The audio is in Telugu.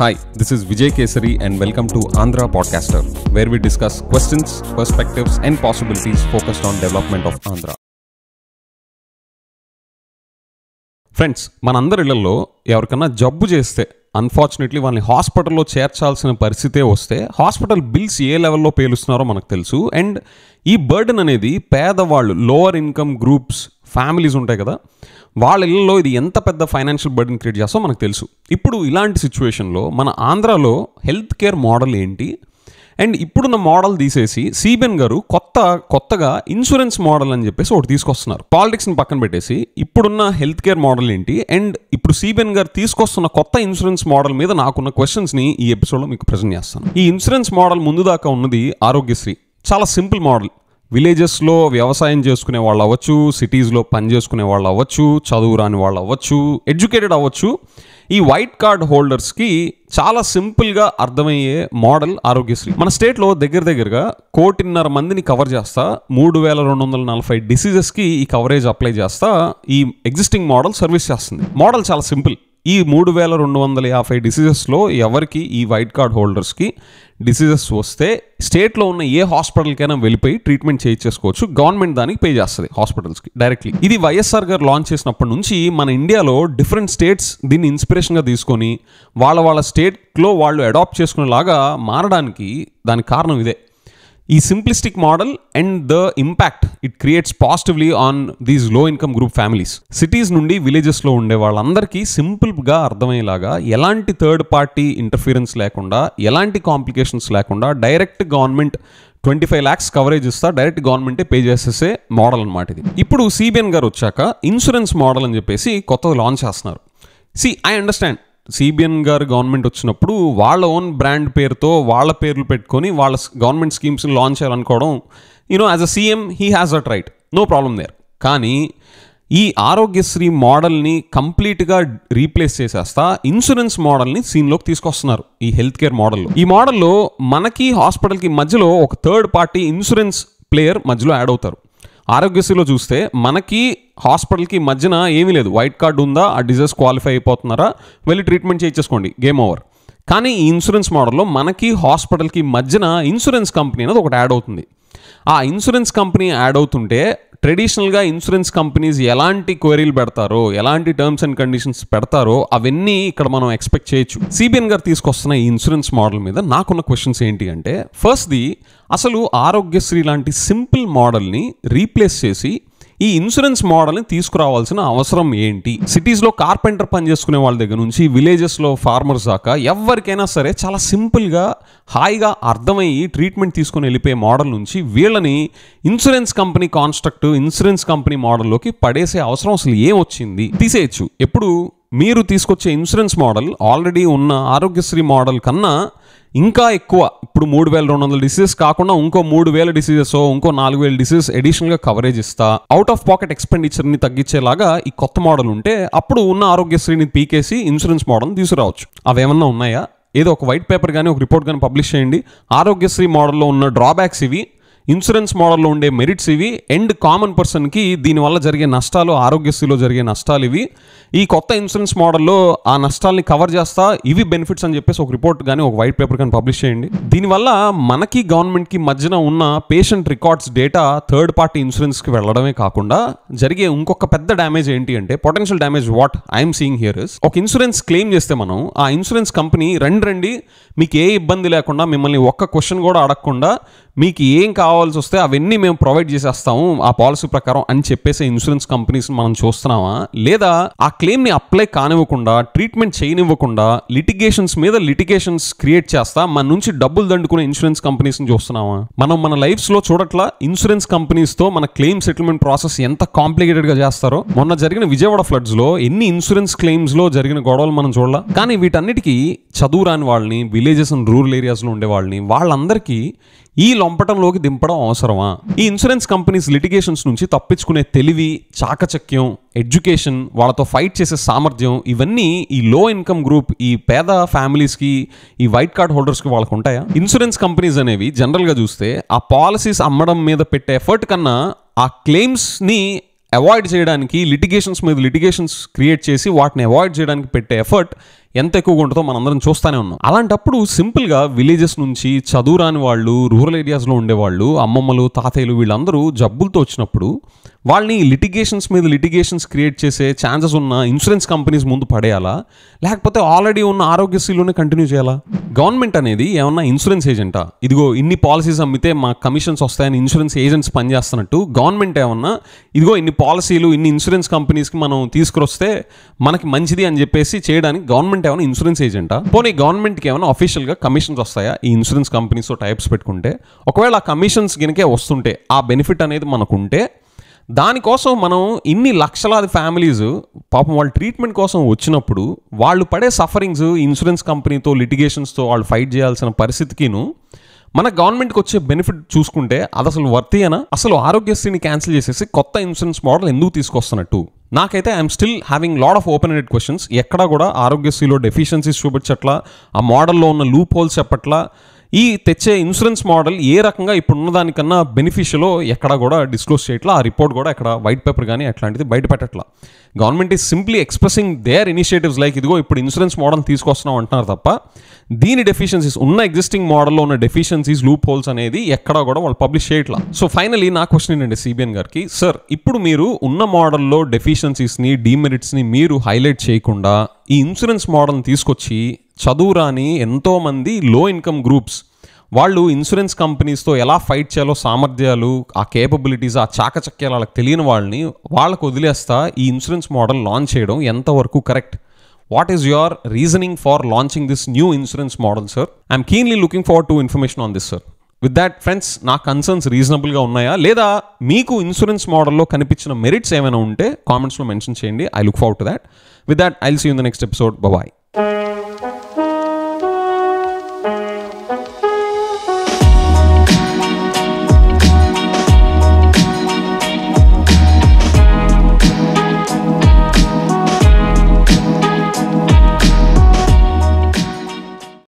Hi, this is Vijay Kesari and welcome to Andhra Podcaster, where we discuss questions, perspectives and possibilities focused on development of Andhra. Friends, మనందరి ఇళ్లలో ఎవరికన్నా జబ్బు చేస్తే అన్ఫార్చునేట్లీ వాళ్ళని హాస్పిటల్లో చేర్చాల్సిన పరిస్థితే వస్తే హాస్పిటల్ బిల్స్ ఏ లెవెల్లో పేలుస్తున్నారో మనకు తెలుసు. అండ్ ఈ బర్డెన్ అనేది పేదవాళ్ళు, లోవర్ ఇన్కమ్ గ్రూప్స్, ఫ్యామిలీస్ ఉంటాయి కదా, వాళ్ళ ఇళ్లలో ఇది ఎంత పెద్ద ఫైనాన్షియల్ బర్డెన్ క్రియేట్ చేస్తో మనకు తెలుసు. ఇప్పుడు ఇలాంటి సిచ్యువేషన్లో మన ఆంధ్రాలో హెల్త్ కేర్ మోడల్ ఏంటి, అండ్ ఇప్పుడున్న మోడల్ తీసేసి సిబిఎన్ గారు కొత్తగా ఇన్సూరెన్స్ మోడల్ అని చెప్పేసి ఒకటి తీసుకొస్తున్నారు. పాలిటిక్స్ని పక్కన పెట్టేసి ఇప్పుడున్న హెల్త్ కేర్ మోడల్ ఏంటి, అండ్ ఇప్పుడు సిబిఎన్ గారు తీసుకొస్తున్న కొత్త ఇన్సూరెన్స్ మోడల్ మీద నాకున్న క్వశ్చన్స్ని ఈ ఎపిసోడ్లో మీకు ప్రజెంట్ చేస్తాను. ఈ ఇన్సూరెన్స్ మోడల్ ముందు దాకా ఉన్నది ఆరోగ్యశ్రీ. చాలా సింపుల్ మోడల్. విలేజెస్లో వ్యవసాయం చేసుకునే వాళ్ళు అవ్వచ్చు, సిటీస్లో పని చేసుకునే వాళ్ళు అవ్వచ్చు, చదువు రాని వాళ్ళు అవ్వచ్చు, ఎడ్యుకేటెడ్ అవ్వచ్చు, ఈ వైట్ కార్డ్ హోల్డర్స్కి చాలా సింపుల్గా అర్థమయ్యే మోడల్ ఆరోగ్యశ్రీ. మన స్టేట్లో దగ్గరగా 1.5 మందిని కవర్ చేస్తా 3240 డిసీజెస్కి ఈ కవరేజ్ అప్లై చేస్తా ఈ ఎగ్జిస్టింగ్ మోడల్ సర్వీస్ చేస్తుంది. మోడల్ చాలా సింపుల్. ఈ 3250 డిసీజెస్లో ఎవరికి, ఈ వైట్ కార్డ్ హోల్డర్స్కి డిసీజెస్ వస్తే స్టేట్లో ఉన్న ఏ హాస్పిటల్కైనా వెళ్ళిపోయి ట్రీట్మెంట్ చేయించేసుకోవచ్చు. గవర్నమెంట్ దానికి పే చేస్తుంది హాస్పిటల్స్కి డైరెక్ట్లీ. ఇది వైఎస్ఆర్ గారు లాంచ్ చేసినప్పటి నుంచి మన ఇండియాలో డిఫరెంట్ స్టేట్స్ దీన్ని ఇన్స్పిరేషన్గా తీసుకొని వాళ్ళ స్టేట్లో వాళ్ళు అడాప్ట్ చేసుకునేలాగా మారడానికి దానికి కారణం ఇదే. ఈ simplistic model and the impact it creates positively on these లో ఇన్కమ్ గ్రూప్ ఫ్యామిలీస్. సిటీస్ నుండి విలేజెస్లో ఉండే వాళ్ళందరికీ సింపుల్గా అర్థమయ్యేలాగా, ఎలాంటి థర్డ్ పార్టీ ఇంటర్ఫీరెన్స్ లేకుండా, ఎలాంటి కాంప్లికేషన్స్ లేకుండా డైరెక్ట్ గవర్నమెంట్ 25 lakhs కవరేజ్ ఇస్తా డైరెక్ట్ గవర్నమెంటే పే చేసేసే మోడల్ అనమాట ఇది. ఇప్పుడు సిబిఎన్ గారు వచ్చాక ఇన్సూరెన్స్ మోడల్ అని చెప్పేసి కొత్తగా లాంచ్ చేస్తున్నారు. ఐ అండర్స్టాండ్, సిబిఎన్ గారు గవర్నమెంట్ వచ్చినప్పుడు వాళ్ళ ఓన్ బ్రాండ్ పేరుతో వాళ్ళ పేర్లు పెట్టుకొని వాళ్ళ గవర్నమెంట్ స్కీమ్స్ని లాంచ్ చేయాలనుకోవడం, as a CM he has that right, no problem there. కానీ ఈ ఆరోగ్యశ్రీ మోడల్ని కంప్లీట్గా రీప్లేస్ చేసేస్తా ఇన్సూరెన్స్ మోడల్ని సీన్లోకి తీసుకొస్తున్నారు ఈ హెల్త్ కేర్ మోడల్లో. ఈ మోడల్లో మనకి హాస్పిటల్కి మధ్యలో ఒక థర్డ్ పార్టీ ఇన్సూరెన్స్ ప్లేయర్ మధ్యలో యాడ్ అవుతారు. ఆరోగ్యశ్రీలో చూస్తే మనకి హాస్పిటల్కి మధ్యన ఏమీ లేదు. వైట్ కార్డు ఉందా, ఆ డిజీజ్ క్వాలిఫై అయిపోతున్నారా, వెళ్ళి ట్రీట్మెంట్ చేయించేసుకోండి, గేమ్ ఓవర్. కానీ ఈ ఇన్సూరెన్స్ మోడల్లో మనకి హాస్పిటల్కి మధ్యన ఇన్సూరెన్స్ కంపెనీ అనేది ఒకటి యాడ్ అవుతుంది. ఆ ఇన్సూరెన్స్ కంపెనీ యాడ్ అవుతుంటే ట్రెడిషనల్గా ఇన్సూరెన్స్ కంపెనీస్ ఎలాంటి క్వరీలు పెడతారో, ఎలాంటి టర్మ్స్ అండ్ కండిషన్స్ పెడతారో అవన్నీ ఇక్కడ మనం ఎక్స్పెక్ట్ చేయొచ్చు. సిబిఎన్ గారు తీసుకొస్తున్న ఈ ఇన్సూరెన్స్ మోడల్ మీద నాకున్న క్వశ్చన్స్ ఏంటి అంటే, ఫస్ట్ది అసలు ఆరోగ్యశ్రీ లాంటి సింపుల్ మోడల్ని రీప్లేస్ చేసి ఈ ఇన్సూరెన్స్ మోడల్ని తీసుకురావాల్సిన అవసరం ఏంటి? సిటీస్లో కార్పెంటర్ పని చేసుకునే వాళ్ళ దగ్గర నుంచి విలేజెస్లో ఫార్మర్స్ దాకా ఎవరికైనా సరే చాలా సింపుల్గా హాయిగా అర్థమయ్యి ట్రీట్మెంట్ తీసుకుని వెళ్ళిపోయే మోడల్ నుంచి వీళ్ళని insurance company construct, insurance company మోడల్లోకి పడేసే అవసరం అసలు ఏం వచ్చింది? తీసేయచ్చు. ఎప్పుడు మీరు తీసుకొచ్చే ఇన్సూరెన్స్ మోడల్ ఆల్రెడీ ఉన్న ఆరోగ్యశ్రీ మోడల్ కన్నా ఇంకా ఎక్కువ, ఇప్పుడు 3200 డిసీజెస్ కాకుండా ఇంకో 3000 డిసీజెస్, ఇంకో 4000 డిసీజెస్ అడిషనల్గా కవరేజ్ ఇస్తా అవుట్ ఆఫ్ పాకెట్ ఎక్స్పెండిచర్ని తగ్గించేలాగా ఈ కొత్త మోడల్ ఉంటే అప్పుడు ఉన్న ఆరోగ్యశ్రీని పీకేసి ఇన్సూరెన్స్ మోడల్ని తీసుకురావచ్చు. అవేమన్నా ఉన్నాయా? ఏదో ఒక వైట్ పేపర్ కానీ ఒక రిపోర్ట్ కానీ పబ్లిష్ చేయండి. ఆరోగ్యశ్రీ మోడల్లో ఉన్న డ్రాబ్యాక్స్ ఇవి, ఇన్సూరెన్స్ మోడల్లో ఉండే మెరిట్స్ ఇవి, అండ్ కామన్ పర్సన్కి దీనివల్ల జరిగే నష్టాలు, ఆరోగ్యశ్రీలో జరిగే నష్టాలు ఇవి, ఈ కొత్త ఇన్సూరెన్స్ మోడల్లో ఆ నష్టాలని కవర్ చేస్తా ఇవి బెనిఫిట్స్ అని చెప్పేసి ఒక రిపోర్ట్ కానీ ఒక వైట్ పేపర్ కానీ పబ్లిష్ చేయండి. దీనివల్ల మనకి గవర్నమెంట్కి మధ్యన ఉన్న patient records data third party ఇన్సూరెన్స్కి వెళ్ళడమే కాకుండా జరిగే ఇంకొక పెద్ద డ్యామేజ్ ఏంటి అంటే, potential damage what I'm seeing here is, ఒక ఇన్సూరెన్స్ క్లెయిమ్ చేస్తే మనం ఆ ఇన్సూరెన్స్ కంపెనీ రండి మీకు ఏ ఇబ్బంది లేకుండా, మిమ్మల్ని ఒక్క క్వశ్చన్ కూడా అడగకుండా మీకు ఏం కావాల్సి వస్తే అవన్నీ మేము ప్రొవైడ్ చేసేస్తాము ఆ పాలసీ ప్రకారం అని చెప్పేసి ఇన్సూరెన్స్ కంపెనీస్ మనం చూస్తున్నామా? లేదా ఆ క్లెయిమ్ని అప్లై కానివ్వకుండా, ట్రీట్మెంట్ చేయనివ్వకుండా లిటిగేషన్స్ మీద లిటిగేషన్స్ క్రియేట్ చేస్తా మన నుంచి డబ్బులు దండుకునే ఇన్సూరెన్స్ కంపెనీస్ని చూస్తున్నామా? మనం మన లైఫ్స్లో చూడట్లా ఇన్సూరెన్స్ కంపెనీస్తో మన క్లెయిమ్ సెటిల్మెంట్ ప్రాసెస్ ఎంత కాంప్లికేటెడ్గా చేస్తారో. మొన్న జరిగిన విజయవాడ ఫ్లడ్స్లో ఎన్ని ఇన్సూరెన్స్ క్లెయిమ్స్లో జరిగిన గొడవలు మనం చూడాల. కానీ వీటన్నిటికీ చదువు రాని వాళ్ళని, విలేజెస్ అండ్ రూరల్ ఏరియాస్లో ఉండే వాళ్ళని, వాళ్ళందరికీ ఈ లొంపటంలోకి దింపడం అవసరమా? ఈ ఇన్సూరెన్స్ కంపెనీస్ లిటిగేషన్స్ నుంచి తప్పించుకునే తెలివి, చాకచక్యం, ఎడ్యుకేషన్, వాళ్ళతో ఫైట్ చేసే సామర్థ్యం, ఇవన్నీ ఈ లో ఇన్కమ్ గ్రూప్, ఈ పేద ఫ్యామిలీస్కి, ఈ వైట్ కార్డ్ హోల్డర్స్కి వాళ్ళకు ఉంటాయా? ఇన్సూరెన్స్ కంపెనీస్ అనేవి జనరల్గా చూస్తే ఆ పాలసీస్ అమ్మడం మీద పెట్టే ఎఫర్ట్ కన్నా ఆ క్లెయిమ్స్ని అవాయిడ్ చేయడానికి లిటిగేషన్స్ క్రియేట్ చేసి వాటిని అవాయిడ్ చేయడానికి పెట్టే ఎఫర్ట్ ఎంత ఎక్కువగా ఉంటుందో మనందరం చూస్తూనే ఉన్నాం. అలాంటప్పుడు సింపుల్గా విలేజెస్ నుంచి చదువు రాని వాళ్ళు, రూరల్ ఏరియాస్లో ఉండేవాళ్ళు, అమ్మమ్మలు, తాతయ్యలు వీళ్ళందరూ జబ్బులతో వచ్చినప్పుడు వాళ్ళని లిటిగేషన్స్ క్రియేట్ చేసే ఛాన్సెస్ ఉన్న ఇన్సూరెన్స్ కంపెనీస్ ముందు పడేయాలా, లేకపోతే ఆల్రెడీ ఉన్న ఆరోగ్యశ్రీలోనే కంటిన్యూ చేయాలా? గవర్నమెంట్ అనేది ఏమన్నా ఇన్సూరెన్స్ ఏజెంటా? ఇదిగో ఇన్ని పాలసీస్ అమ్మితే మా కమిషన్స్ వస్తాయని ఇన్సూరెన్స్ ఏజెంట్స్ పనిచేస్తున్నట్టు గవర్నమెంట్ ఏమన్నా ఇదిగో ఇన్ని పాలసీలు, ఇన్ని ఇన్సూరెన్స్ కంపెనీస్కి మనం తీసుకొస్తే మనకి మంచిది అని చెప్పేసి చేయడానికి గవర్నమెంట్ ఏమైనా ఇన్సూరెన్స్ ఏజెంటా? పోనీ గవర్నమెంట్కి ఏమైనా అఫీషియల్గా కమిషన్స్ వస్తాయా ఈ ఇన్సూరెన్స్ కంపెనీస్తో టైప్స్ పెట్టుకుంటే? ఒకవేళ ఆ కమిషన్స్ గినకే వస్తుంటే, ఆ బెనిఫిట్ అనేది మనకుంటే, దానికోసం మనం ఇన్ని లక్షలాది ఫ్యామిలీస్ పాపం వాళ్ళ ట్రీట్మెంట్ కోసం వచ్చినప్పుడు వాళ్ళు పడే సఫరింగ్స్, ఇన్సూరెన్స్ కంపెనీతో లిటిగేషన్స్తో వాళ్ళు ఫైట్ చేయాల్సిన పరిస్థితికిను మన గవర్నమెంట్కి వచ్చే బెనిఫిట్ చూసుకుంటే అది అసలు వర్తీయేనా? అసలు ఆరోగ్యశ్రీని క్యాన్సిల్ చేసేసి కొత్త ఇన్సూరెన్స్ మోడల్ ఎందుకు తీసుకొస్తున్నట్టు? నాకైతే I'm still having lot of open ended questions. ఎక్కడా కూడా ఆరోగ్యశ్రీలో డెఫిషియన్సీస్ చూపించట్లా, ఆ మోడల్లో ఉన్న లూప్ హోల్స్ చెప్పట్లా, ఈ తెచ్చే ఇన్సూరెన్స్ మోడల్ ఏ రకంగా ఇప్పుడున్న దానికన్నా బెనిఫిషియలో ఎక్కడా కూడా డిస్క్లోజ్ చేయట్లా. ఆ రిపోర్ట్ కూడా ఎక్కడ వైట్ పేపర్ కానీ అట్లాంటిది బయట పెట్టట్లా. Government is simply expressing their initiatives like ఇదిగో ఇప్పుడు ఇన్సూరెన్స్ మోడల్ తీసుకొస్తున్నాం అంటున్నారు తప్ప దీని డెఫిషియన్సీస్, ఉన్న ఎగ్జిస్టింగ్ మోడల్లో ఉన్న డెఫిషియన్సీస్, లూప్ హోల్స్ అనేది ఎక్కడా కూడా వాళ్ళు పబ్లిష్ చేయట్లా. సో ఫైనలీ నా క్వశ్చన్ ఏంటంటే సిబిఎన్ గారికి, సార్ ఇప్పుడు మీరు ఉన్న మోడల్లో డెఫిషియన్సీస్ని, డీమెరిట్స్ని మీరు హైలైట్ చేయకుండా ఈ ఇన్సూరెన్స్ మోడల్ని తీసుకొచ్చి చదువు రాని ఎంతోమంది లో ఇన్కమ్ గ్రూప్స్ వాళ్ళు ఇన్సూరెన్స్ కంపెనీస్తో ఎలా ఫైట్ చేయాలో సామర్థ్యాలు, ఆ కేపబిలిటీస్, ఆ చాకచక్యాలు వాళ్ళకి తెలియని వాళ్ళకు వదిలేస్తా ఈ ఇన్సూరెన్స్ మోడల్ లాంచ్ చేయడం ఎంతవరకు correct? What is your reasoning for launching this new insurance model sir? I'm keenly looking forward to information on this sir. With that friends, నా కన్సర్న్స్ రీజనబుల్గా ఉన్నాయా లేదా మీకు ఇన్సూరెన్స్ మోడల్లో కనిపించిన మెరిట్స్ ఏమైనా ఉంటే కామెంట్స్లో మెన్షన్ చేయండి. I look forward to that. With that I will see you in the next episode. Bye.